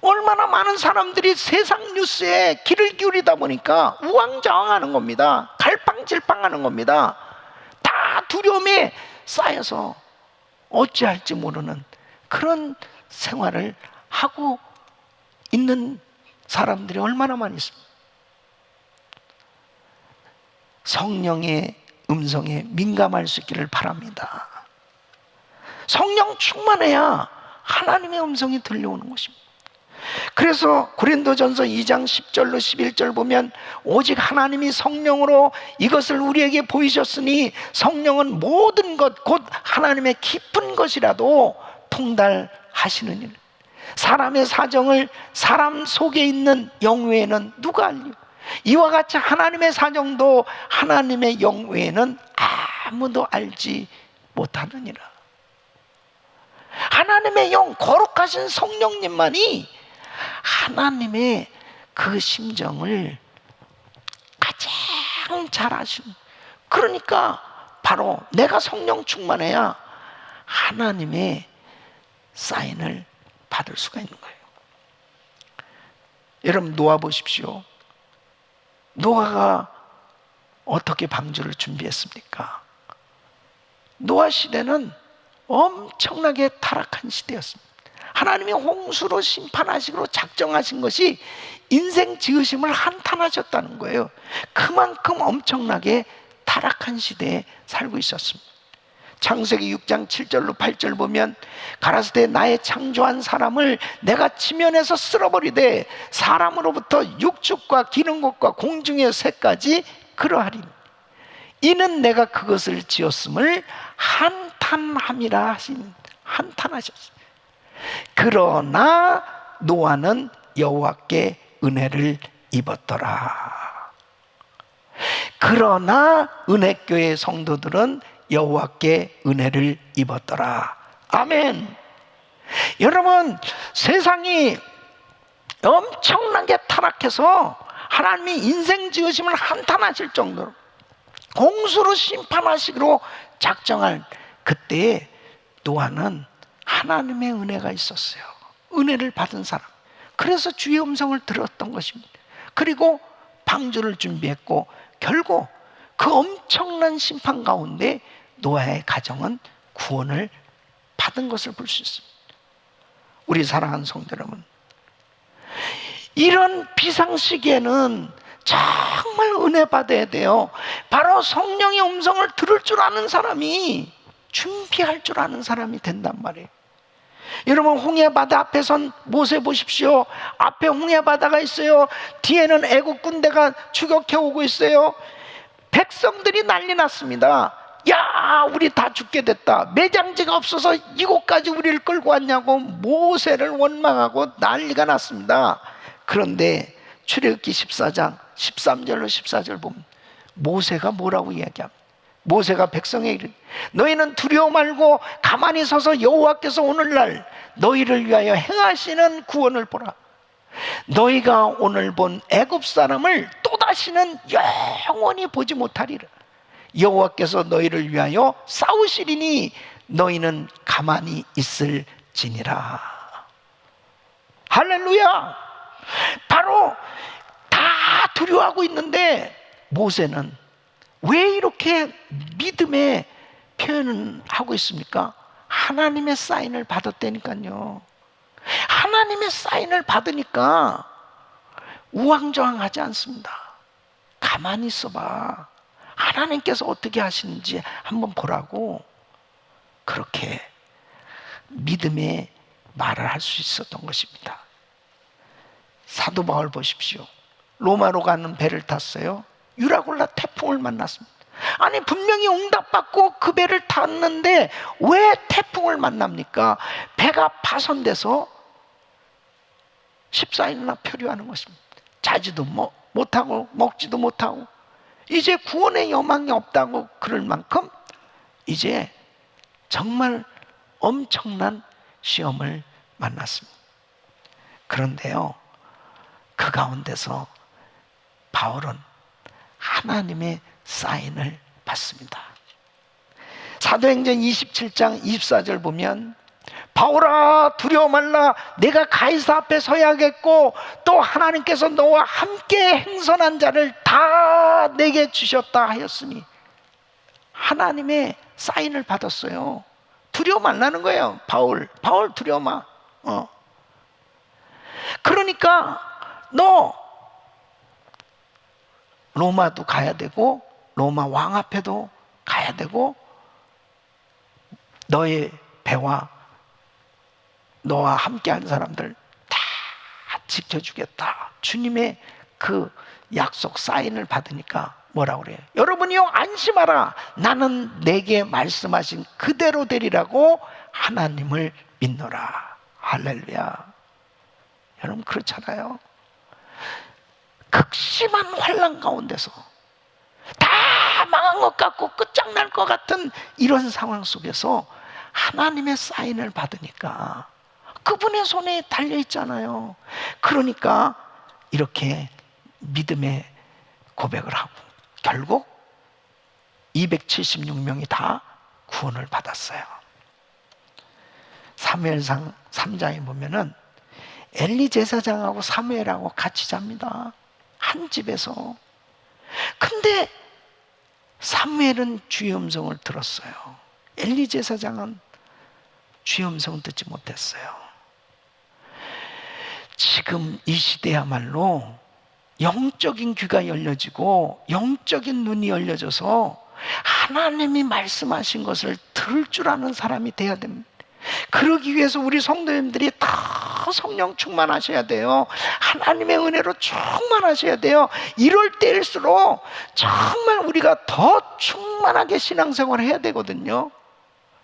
얼마나 많은 사람들이 세상 뉴스에 귀를 기울이다 보니까 우왕좌왕하는 겁니다. 갈팡질팡하는 겁니다. 다 두려움에 쌓여서 어찌할지 모르는 그런 생활을 하고 있는 사람들이 얼마나 많이 있습니까? 성령의 음성에 민감할 수 있기를 바랍니다. 성령 충만해야 하나님의 음성이 들려오는 것입니다. 그래서 고린도전서 2장 10절로 11절 보면, 오직 하나님이 성령으로 이것을 우리에게 보이셨으니 성령은 모든 것 곧 하나님의 깊은 것이라도 통달하시느니라. 사람의 사정을 사람 속에 있는 영 외에는 누가 알리요? 이와 같이 하나님의 사정도 하나님의 영 외에는 아무도 알지 못하느니라. 하나님의 영, 거룩하신 성령님만이 하나님의 그 심정을 가장 잘 아시고, 그러니까 바로 내가 성령 충만해야 하나님의 사인을 받을 수가 있는 거예요. 여러분 노아 보십시오. 노아가 어떻게 방주를 준비했습니까? 노아 시대는 엄청나게 타락한 시대였습니다. 하나님이 홍수로 심판하시기로 작정하신 것이 인생 지으심을 한탄하셨다는 거예요. 그만큼 엄청나게 타락한 시대에 살고 있었습니다. 창세기 6장 7절로 8절 보면 가라사대 나의 창조한 사람을 내가 지면에서 쓸어버리되 사람으로부터 육축과 기는 것과 공중의 새까지 그러하리니 이는 내가 그것을 지었음을 한탄함이라 하신, 한탄하셨어요. 그러나 노아는 여호와께 은혜를 입었더라. 그러나 은혜교회 성도들은 여호와께 은혜를 입었더라. 아멘. 여러분, 세상이 엄청나게 타락해서 하나님이 인생 지으심을 한탄하실 정도로 홍수로 심판하시기로 작정할 그때에 노아는 하나님의 은혜가 있었어요. 은혜를 받은 사람. 그래서 주의 음성을 들었던 것입니다. 그리고 방주를 준비했고 결국 그 엄청난 심판 가운데 노아의 가정은 구원을 받은 것을 볼 수 있습니다. 우리 사랑하는 성도 여러분, 이런 비상시기에는 정말 은혜 받아야 돼요. 바로 성령의 음성을 들을 줄 아는 사람이 준비할 줄 아는 사람이 된단 말이에요. 여러분, 홍해바다 앞에 선 모세 보십시오. 앞에 홍해바다가 있어요. 뒤에는 애국 군대가 추격해 오고 있어요. 백성들이 난리 났습니다. 야, 우리 다 죽게 됐다. 매장지가 없어서 이곳까지 우리를 끌고 왔냐고 모세를 원망하고 난리가 났습니다. 그런데 출애굽기 14장 13절로 14절 보면 모세가 뭐라고 이야기합니까? 모세가 백성에게 이르되 너희는 두려워 말고 가만히 서서 여호와께서 오늘날 너희를 위하여 행하시는 구원을 보라. 너희가 오늘 본 애굽 사람을 또다시는 영원히 보지 못하리라. 여호와께서 너희를 위하여 싸우시리니 너희는 가만히 있을지니라. 할렐루야. 바로 다 두려워하고 있는데 모세는 왜 이렇게 믿음의 표현을 하고 있습니까? 하나님의 사인을 받았다니까요. 하나님의 사인을 받으니까 우왕좌왕하지 않습니다. 가만히 있어봐. 하나님께서 어떻게 하시는지 한번 보라고 그렇게 믿음의 말을 할 수 있었던 것입니다. 사도 바울 보십시오. 로마로 가는 배를 탔어요. 유라굴라 태풍을 만났습니다. 아니 분명히 응답받고 그 배를 탔는데 왜 태풍을 만납니까? 배가 파손돼서 14일이나 표류하는 것입니다. 자지도 못하고 먹지도 못하고 이제 구원의 여망이 없다고 그럴 만큼 이제 정말 엄청난 시험을 만났습니다. 그런데요, 그 가운데서 바울은 하나님의 사인을 받습니다. 사도행전 27장 24절 보면 바울아 두려워 말라. 내가 가이사 앞에 서야겠고 또 하나님께서 너와 함께 행선한 자를 다 내게 주셨다 하였으니 하나님의 사인을 받았어요. 두려워 말라는 거예요. 바울 두려워 마. 그러니까 너 로마도 가야 되고 로마 왕 앞에도 가야 되고 너의 배와 너와 함께한 사람들 다 지켜주겠다. 주님의 그 약속 사인을 받으니까 뭐라고 그래요? 여러분이요 안심하라. 나는 내게 말씀하신 그대로 되리라고 하나님을 믿노라. 할렐루야. 여러분 그렇잖아요. 극심한 환난 가운데서 다 망한 것 같고 끝장날 것 같은 이런 상황 속에서 하나님의 사인을 받으니까 그분의 손에 달려있잖아요. 그러니까 이렇게 믿음의 고백을 하고 결국 276명이 다 구원을 받았어요. 사무엘상 3장에 보면은 엘리 제사장하고 사무엘하고 같이 잡니다. 한 집에서. 근데 사무엘은 주의 음성을 들었어요. 엘리 제사장은 주의 음성을 듣지 못했어요. 지금 이 시대야말로 영적인 귀가 열려지고 영적인 눈이 열려져서 하나님이 말씀하신 것을 들을 줄 아는 사람이 돼야 됩니다. 그러기 위해서 우리 성도님들이 다 성령 충만하셔야 돼요. 하나님의 은혜로 충만하셔야 돼요. 이럴 때일수록 정말 우리가 더 충만하게 신앙생활을 해야 되거든요.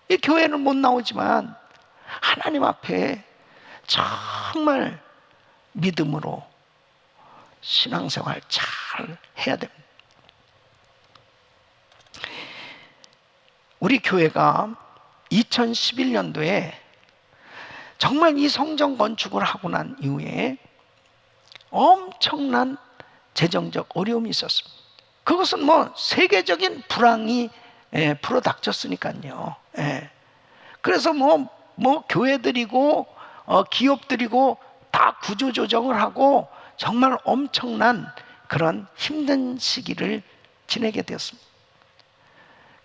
이 교회는 못 나오지만 하나님 앞에 정말 믿음으로 신앙생활 잘 해야 됩니다. 우리 교회가 2011년도에 정말 이 성전 건축을 하고 난 이후에 엄청난 재정적 어려움이 있었습니다. 그것은 뭐 세계적인 불황이 불어닥쳤으니까요. 그래서 뭐 교회들이고 기업들이고 다 구조조정을 하고 정말 엄청난 그런 힘든 시기를 지내게 되었습니다.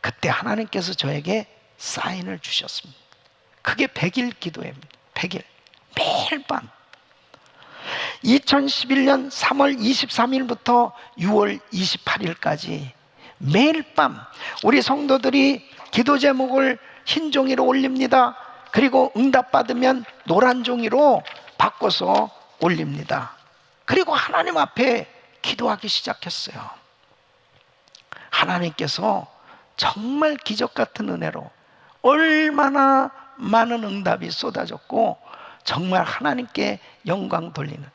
그때 하나님께서 저에게 사인을 주셨습니다. 그게 100일 기도회입니다. 100일 매일 밤 2011년 3월 23일부터 6월 28일까지 매일 밤 우리 성도들이 기도 제목을 흰 종이로 올립니다. 그리고 응답받으면 노란 종이로 바꿔서 올립니다. 그리고 하나님 앞에 기도하기 시작했어요. 하나님께서 정말 기적 같은 은혜로 얼마나 많은 응답이 쏟아졌고 정말 하나님께 영광 돌리는,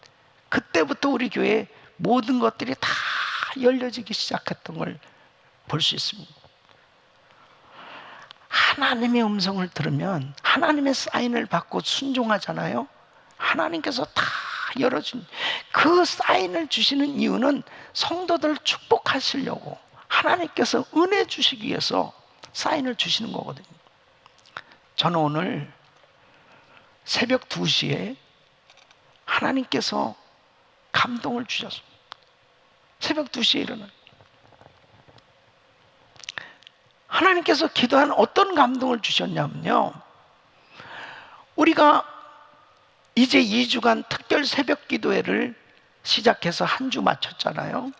그때부터 우리 교회 모든 것들이 다 열려지기 시작했던 걸 볼 수 있습니다. 하나님의 음성을 들으면 하나님의 사인을 받고 순종하잖아요. 하나님께서 다 열어준 그 사인을 주시는 이유는 성도들을 축복하시려고 하나님께서 은혜 주시기 위해서 사인을 주시는 거거든요. 저는 오늘 새벽 2시에 하나님께서 감동을 주셨습니다. 새벽 2시에 일어나 하나님께서 기도한 어떤 감동을 주셨냐면요, 우리가 이제 2주간 특별 새벽 기도회를 시작해서 한 주 마쳤잖아요.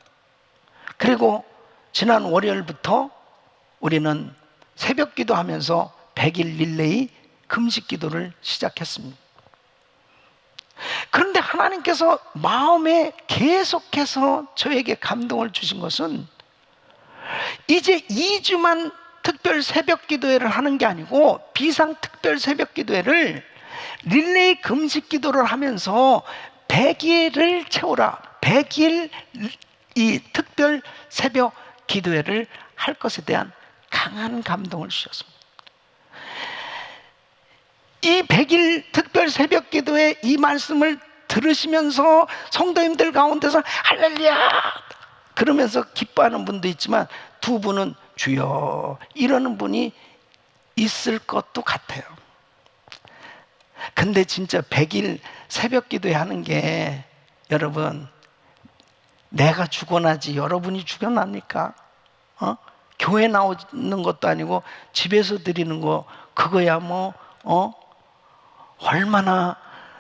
그리고 지난 월요일부터 우리는 새벽 기도하면서 100일 릴레이 금식 기도를 시작했습니다. 그런데 하나님께서 마음에 계속해서 저에게 감동을 주신 것은 이제 2주만 특별 새벽 기도회를 하는 게 아니고 비상 특별 새벽 기도회를 릴레이 금식 기도를 하면서 100일을 채우라, 100일 이 특별 새벽 기도회를 할 것에 대한 강한 감동을 주셨습니다. 이 100일 특별 새벽 기도회 이 말씀을 들으시면서 성도님들 가운데서 할렐루야 그러면서 기뻐하는 분도 있지만 두 분은 주여 이러는 분이 있을 것도 같아요. 근데 진짜 100일 새벽 기도회 하는 게 여러분, 내가 죽어나지 여러분이 죽어납니까? 교회 나오는 것도 아니고 집에서 드리는 거 그거야 뭐 얼마나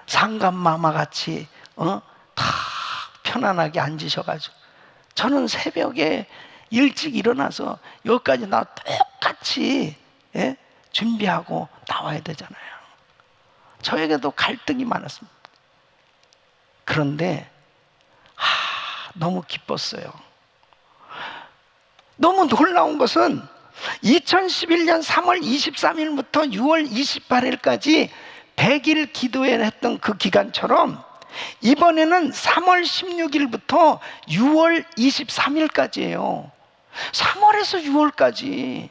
상감마마같이 다 편안하게 앉으셔가지고, 저는 새벽에 일찍 일어나서 여기까지 나 똑같이 준비하고 나와야 되잖아요. 저에게도 갈등이 많았습니다. 그런데 너무 기뻤어요. 너무 놀라운 것은 2011년 3월 23일부터 6월 28일까지 100일 기도회를 했던 그 기간처럼 이번에는 3월 16일부터 6월 23일까지예요. 3월에서 6월까지.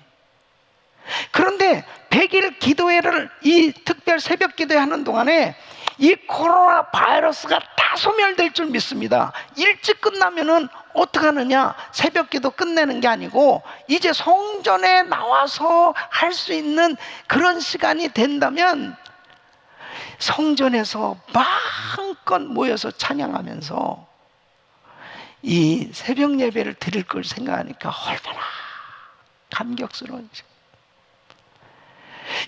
그런데 100일 기도회를 이 특별 새벽 기도회 하는 동안에 이 코로나 바이러스가 다 소멸될 줄 믿습니다. 일찍 끝나면은 어떻게 하느냐? 새벽기도 끝내는 게 아니고 이제 성전에 나와서 할 수 있는 그런 시간이 된다면 성전에서 마음껏 모여서 찬양하면서 이 새벽 예배를 드릴 걸 생각하니까 얼마나 감격스러운지.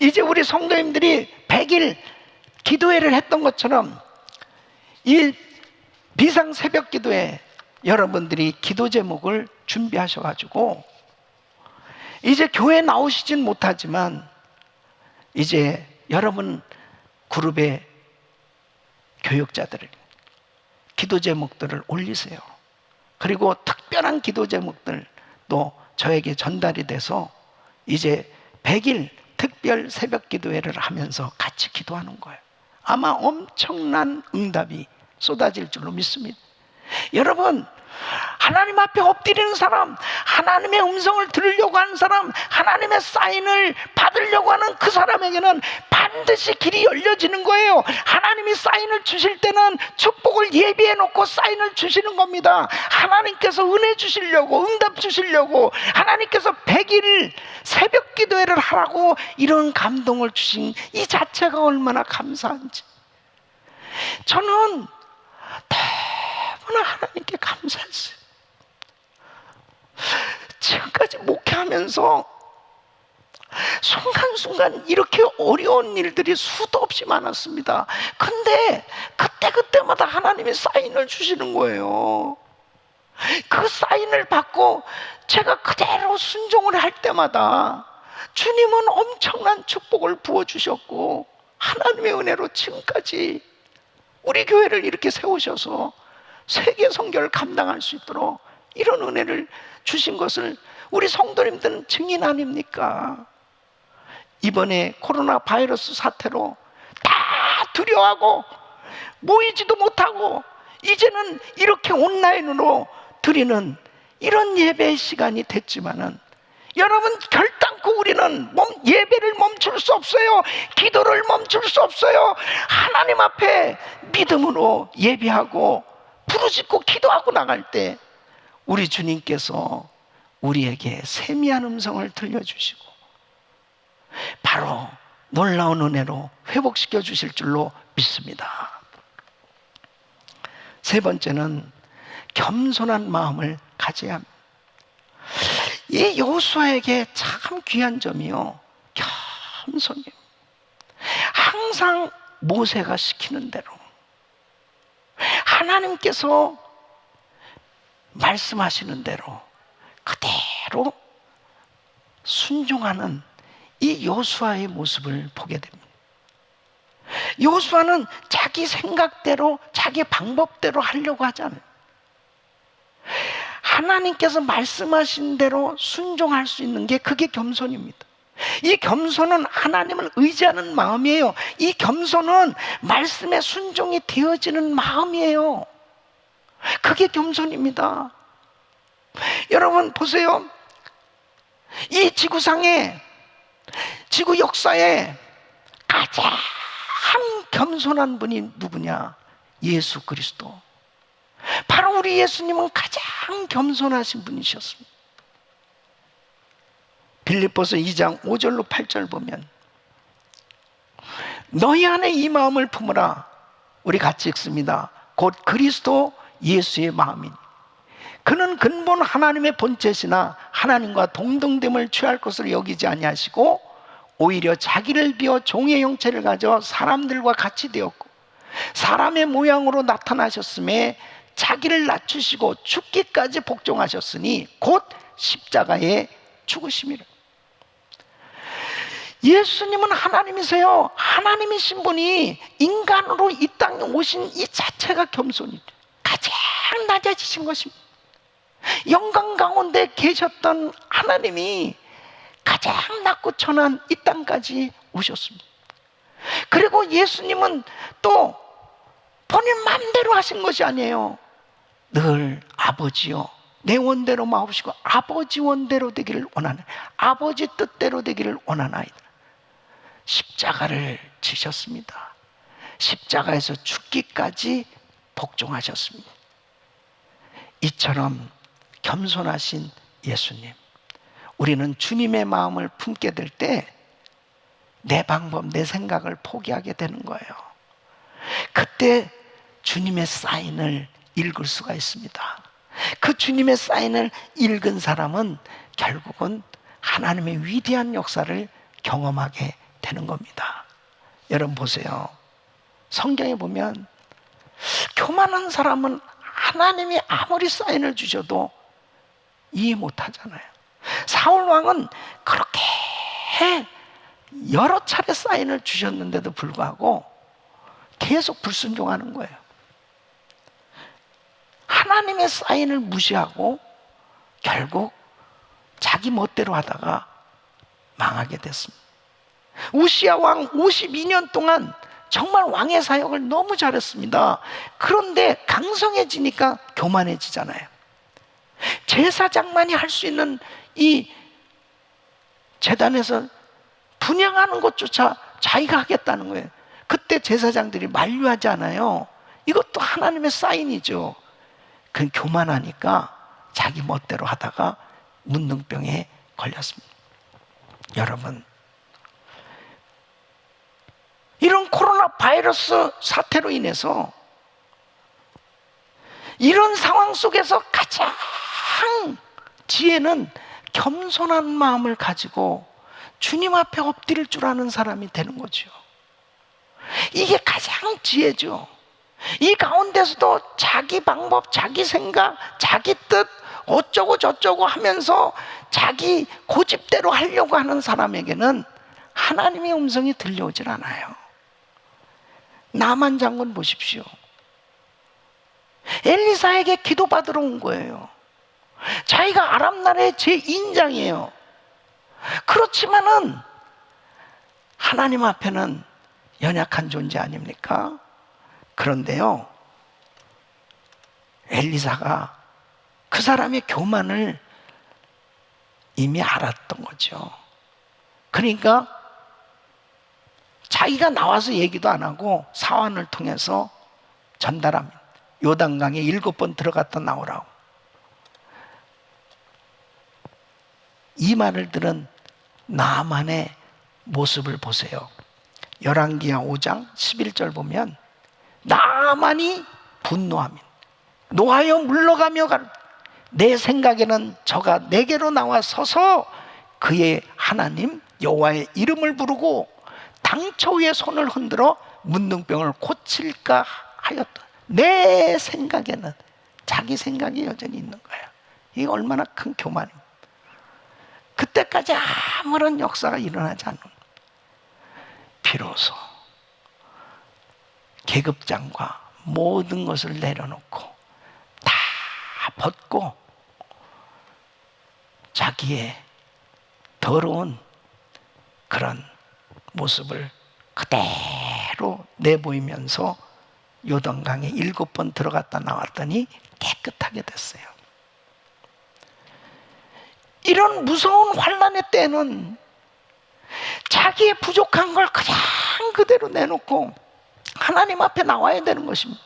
이제 우리 성도님들이 100일 기도회를 했던 것처럼 이 비상 새벽 기도회 여러분들이 기도 제목을 준비하셔가지고 이제 교회 나오시진 못하지만 이제 여러분 그룹의 교육자들을 기도 제목들을 올리세요. 그리고 특별한 기도 제목들도 저에게 전달이 돼서 이제 100일 특별 새벽 기도회를 하면서 같이 기도하는 거예요. 아마 엄청난 응답이 쏟아질 줄로 믿습니다. 여러분, 하나님 앞에 엎드리는 사람, 하나님의 음성을 들으려고 하는 사람, 하나님의 사인을 받으려고 하는 그 사람에게는 반드시 길이 열려지는 거예요. 하나님이 사인을 주실 때는 축복을 예비해 놓고 사인을 주시는 겁니다. 하나님께서 은혜 주시려고, 응답 주시려고, 하나님께서 100일 새벽 기도회를 하라고 이런 감동을 주신 이 자체가 얼마나 감사한지 저는 너무나 하나님께 감사했어요. 지금까지 목회하면서 순간순간 이렇게 어려운 일들이 수도 없이 많았습니다. 근데 그때마다 하나님이 사인을 주시는 거예요. 그 사인을 받고 제가 그대로 순종을 할 때마다 주님은 엄청난 축복을 부어주셨고 하나님의 은혜로 지금까지 우리 교회를 이렇게 세우셔서 세계 선교를 감당할 수 있도록 이런 은혜를 주신 것을 우리 성도님들은 증인 아닙니까? 이번에 코로나 바이러스 사태로 다 두려워하고 모이지도 못하고 이제는 이렇게 온라인으로 드리는 이런 예배의 시간이 됐지만은 여러분 결단코 우리는 예배를 멈출 수 없어요. 기도를 멈출 수 없어요. 하나님 앞에 믿음으로 예배하고 부르짖고 기도하고 나갈 때 우리 주님께서 우리에게 세미한 음성을 들려주시고 바로 놀라운 은혜로 회복시켜 주실 줄로 믿습니다. 세 번째는 겸손한 마음을 가져야 합니다. 이 여호수아에게 참 귀한 점이요, 겸손이에요. 항상 모세가 시키는 대로 하나님께서 말씀하시는 대로 그대로 순종하는 이 여호수아의 모습을 보게 됩니다. 여호수아는 자기 생각대로 자기 방법대로 하려고 하지 않아요. 하나님께서 말씀하신 대로 순종할 수 있는 게 그게 겸손입니다. 이 겸손은 하나님을 의지하는 마음이에요. 이 겸손은 말씀에 순종이 되어지는 마음이에요. 그게 겸손입니다. 여러분 보세요. 이 지구상에, 지구 역사에 가장 겸손한 분이 누구냐? 예수 그리스도. 바로 우리 예수님은 가장 겸손하신 분이셨습니다. 빌립보서 2장 5절로 8절 보면 너희 안에 이 마음을 품으라. 우리 같이 읽습니다. 곧 그리스도 예수의 마음이니 그는 근본 하나님의 본체시나 하나님과 동등됨을 취할 것을 여기지 아니하시고 오히려 자기를 비워 종의 형체를 가져 사람들과 같이 되었고 사람의 모양으로 나타나셨음에 자기를 낮추시고 죽기까지 복종하셨으니 곧 십자가에 죽으심이라. 예수님은 하나님이세요. 하나님이신 분이 인간으로 이 땅에 오신 이 자체가 겸손이죠. 가장 낮아지신 것입니다. 영광 가운데 계셨던 하나님이 가장 낮고 천한 이 땅까지 오셨습니다. 그리고 예수님은 또 본인 마음대로 하신 것이 아니에요. 늘 아버지요 내 원대로 마옵시고 아버지 원대로 되기를 원하는, 아버지 뜻대로 되기를 원하나이다. 십자가를 지셨습니다. 십자가에서 죽기까지 복종하셨습니다. 이처럼 겸손하신 예수님, 우리는 주님의 마음을 품게 될 때 내 방법, 내 생각을 포기하게 되는 거예요. 그때 주님의 사인을 읽을 수가 있습니다. 그 주님의 사인을 읽은 사람은 결국은 하나님의 위대한 역사를 경험하게 되는 겁니다. 여러분 보세요. 성경에 보면 교만한 사람은 하나님이 아무리 사인을 주셔도 이해 못하잖아요. 사울 왕은 그렇게 여러 차례 사인을 주셨는데도 불구하고 계속 불순종하는 거예요. 하나님의 사인을 무시하고 결국 자기 멋대로 하다가 망하게 됐습니다. 우시야 왕 52년 동안 정말 왕의 사역을 너무 잘했습니다. 그런데 강성해지니까 교만해지잖아요. 제사장만이 할 수 있는 이 제단에서 분향하는 것조차 자기가 하겠다는 거예요. 그때 제사장들이 만류하지 않아요. 이것도 하나님의 사인이죠. 그 교만하니까 자기 멋대로 하다가 문둥병에 걸렸습니다. 여러분, 이런 코로나 바이러스 사태로 인해서 이런 상황 속에서 가장 지혜는 겸손한 마음을 가지고 주님 앞에 엎드릴 줄 아는 사람이 되는 거죠. 이게 가장 지혜죠. 이 가운데서도 자기 방법, 자기 생각, 자기 뜻 어쩌고 저쩌고 하면서 자기 고집대로 하려고 하는 사람에게는 하나님의 음성이 들려오질 않아요. 나만 장군 보십시오. 엘리사에게 기도받으러 온 거예요. 자기가 아람 나라의 제2인장이에요. 그렇지만은 하나님 앞에는 연약한 존재 아닙니까? 그런데요, 엘리사가 그 사람의 교만을 이미 알았던 거죠. 그러니까 자기가 나와서 얘기도 안 하고 사환을 통해서 전달합니다. 요단강에 7번 들어갔다 나오라고. 이 말을 들은 나만의 모습을 보세요. 열왕기하 5장 11절 보면 나만이 분노하면 노하여 물러가며 가라. 내 생각에는 저가 내게로 나와 서서 그의 하나님 여호와의 이름을 부르고 당처 위에 손을 흔들어 문둥병을 고칠까 하였다. 내 생각에는 자기 생각이 여전히 있는 거예요. 이게 얼마나 큰 교만입니다. 그때까지 아무런 역사가 일어나지 않는 거예요. 비로소 계급장과 모든 것을 내려놓고 다 벗고 자기의 더러운 그런 모습을 그대로 내보이면서 요단강에 7번 들어갔다 나왔더니 깨끗하게 됐어요. 이런 무서운 환난의 때는 자기의 부족한 걸 그냥 그대로 내놓고 하나님 앞에 나와야 되는 것입니다.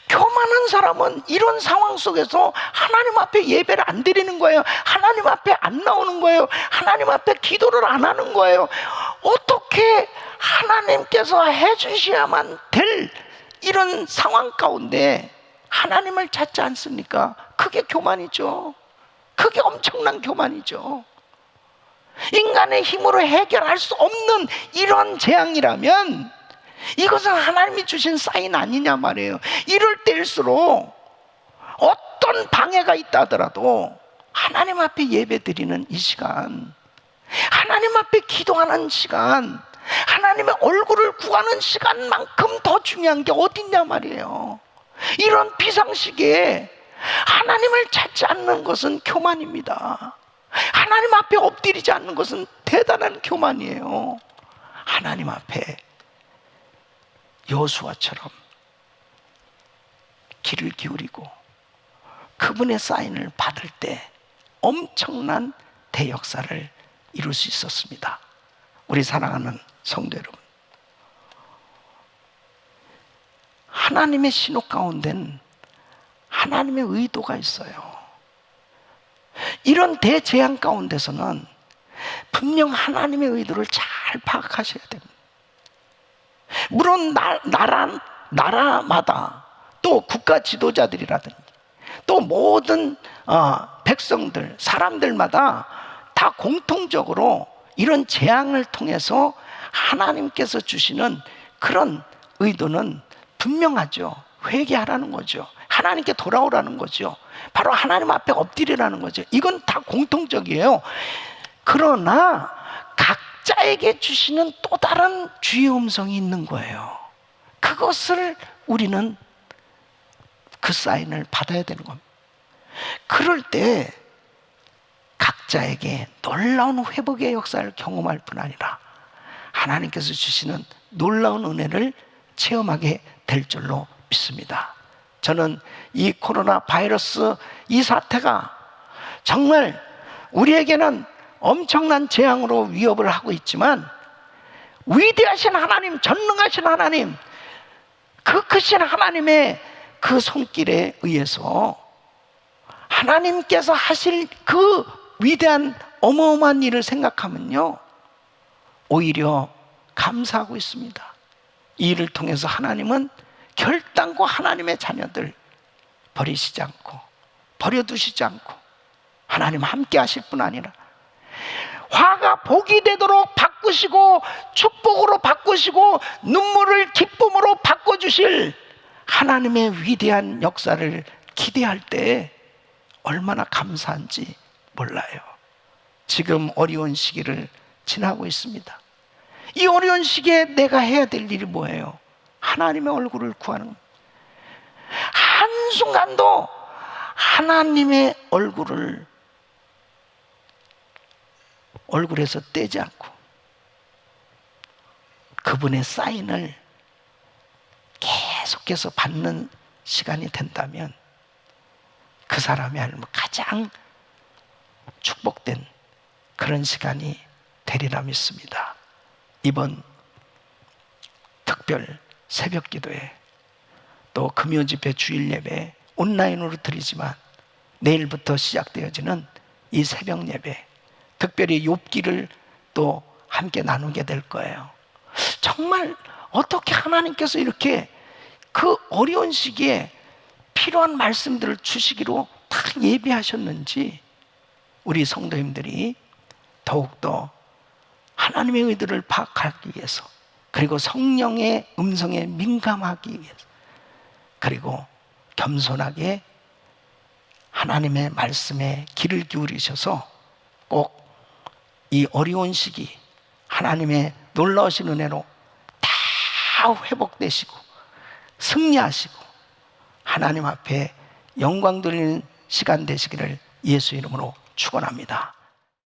교만한 사람은 이런 상황 속에서 하나님 앞에 예배를 안 드리는 거예요. 하나님 앞에 안 나오는 거예요. 하나님 앞에 기도를 안 하는 거예요. 어떻게 하나님께서 해주셔야만 될 이런 상황 가운데 하나님을 찾지 않습니까? 그게 교만이죠. 그게 엄청난 교만이죠. 인간의 힘으로 해결할 수 없는 이런 재앙이라면 이것은 하나님이 주신 사인 아니냐 말이에요. 이럴 때일수록 어떤 방해가 있다 하더라도 하나님 앞에 예배드리는 이 시간, 하나님 앞에 기도하는 시간, 하나님의 얼굴을 구하는 시간만큼 더 중요한 게 어딨냐 말이에요. 이런 비상시기에 하나님을 찾지 않는 것은 교만입니다. 하나님 앞에 엎드리지 않는 것은 대단한 교만이에요. 하나님 앞에 여호수아처럼 귀를 기울이고 그분의 사인을 받을 때 엄청난 대역사를 이룰 수 있었습니다. 우리 사랑하는 성도 여러분, 하나님의 신호 가운데는 하나님의 의도가 있어요. 이런 대재앙 가운데서는 분명 하나님의 의도를 잘 파악하셔야 됩니다. 물론 나라마다 또 국가 지도자들이라든지 또 모든 백성들, 사람들마다 다 공통적으로 이런 재앙을 통해서 하나님께서 주시는 그런 의도는 분명하죠. 회개하라는 거죠. 하나님께 돌아오라는 거죠. 바로 하나님 앞에 엎드리라는 거죠. 이건 다 공통적이에요. 그러나 각자에게 주시는 또 다른 주의 음성이 있는 거예요. 그것을 우리는 그 사인을 받아야 되는 겁니다. 그럴 때 각자에게 놀라운 회복의 역사를 경험할 뿐 아니라 하나님께서 주시는 놀라운 은혜를 체험하게 될 줄로 믿습니다. 저는 이 코로나 바이러스 이 사태가 정말 우리에게는 엄청난 재앙으로 위협을 하고 있지만 위대하신 하나님, 전능하신 하나님, 그 크신 하나님의 그 손길에 의해서 하나님께서 하실 그 위대한 어마어마한 일을 생각하면요, 오히려 감사하고 있습니다. 이 일을 통해서 하나님은 결단코 하나님의 자녀들 버리시지 않고 버려두시지 않고 하나님 함께 하실 뿐 아니라 화가 복이 되도록 바꾸시고 축복으로 바꾸시고 눈물을 기쁨으로 바꿔주실 하나님의 위대한 역사를 기대할 때 얼마나 감사한지 몰라요. 지금 어려운 시기를 지나고 있습니다. 이 어려운 시기에 내가 해야 될 일이 뭐예요? 하나님의 얼굴을 구하는 겁니다. 한순간도 하나님의 얼굴에서 떼지 않고 그분의 사인을 계속해서 받는 시간이 된다면 그 사람이 가장 축복된 그런 시간이 되리라 믿습니다. 이번 특별 새벽 기도에 또 금요집회 주일 예배 온라인으로 드리지만 내일부터 시작되어지는 이 새벽 예배, 특별히 욥기를 또 함께 나누게 될 거예요. 정말 어떻게 하나님께서 이렇게 그 어려운 시기에 필요한 말씀들을 주시기로 다 예비하셨는지 우리 성도님들이 더욱더 하나님의 의도를 파악하기 위해서, 그리고 성령의 음성에 민감하기 위해서, 그리고 겸손하게 하나님의 말씀에 귀를 기울이셔서 꼭 이 어려운 시기 하나님의 놀라우신 은혜로 다 회복되시고 승리하시고 하나님 앞에 영광 돌리는 시간 되시기를 예수 이름으로 축원합니다.